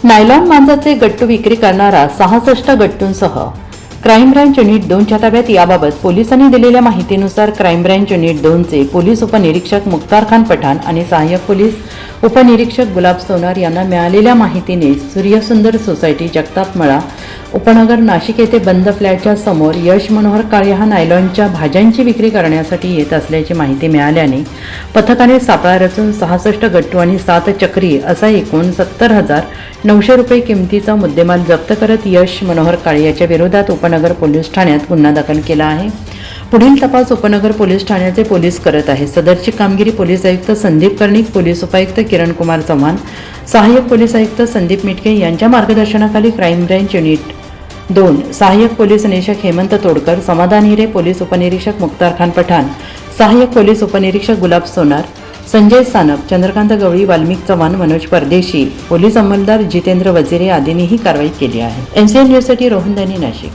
Nylon मांजाचे गट्टू विक्री करणारा 66 गट्टूंसह crime branch unit 2च्या ताब्यात। याबाबत पोलिसांनी दिलेल्या माहितीनुसार क्राईम ब्रँच युनिट 2चे पोलीस उपनिरीक्षक मुख्तार खान पठाण आणि सहाय्यक पोलीस उपनिरीक्षक गुलाब सोनार यांना मिळालेल्या माहितीने सूर्यसुंदर सोसायटी जगतापमळा उपनगर नाशिक येथे बंद फ्लॅटच्या समोर यश मनोहर काळे हा नायलॉनच्या भाज्यांची विक्री करण्यासाठी येत असल्याची माहिती मिळाल्याने पथकाने सापळा रचून 66 गट्टू आणि 7 चक्री असा एकूण 70,900 रुपये किमतीचा मुद्देमाल जप्त करत यश मनोहर काळे याच्या विरोधात उपनगर पोलीस ठाण्यात गुन्हा दाखल केला आहे। पुढील तपास उपनगर पोलीस ठाण्याचे पोलीस करत आहेत। सदरची कामगिरी पोलीस आयुक्त संदीप कर्णिक, पोलीस उपायुक्त किरण कुमार चव्हाण, सहाय्यक पोलीस आयुक्त संदीप मिटके यांच्या मार्गदर्शनाखाली क्राईम ब्रँच युनिट 2 सहाय्यक पोलीस निरीक्षक हेमंत तोडकर, समाधान हिरे, पोलीस उपनिरीक्षक मुख्तार खान पठाण, सहाय्यक पोलीस उपनिरीक्षक गुलाब सोनार, संजय सानप, चंद्रकांत गवळी, वाल्मिक चव्हाण, मनोज परदेशी, पोलीस अंमलदार जितेंद्र वजिरे आदींनी ही कारवाई केली आहे। NCN न्यूजसाठी रोहन दैनी, नाशिक।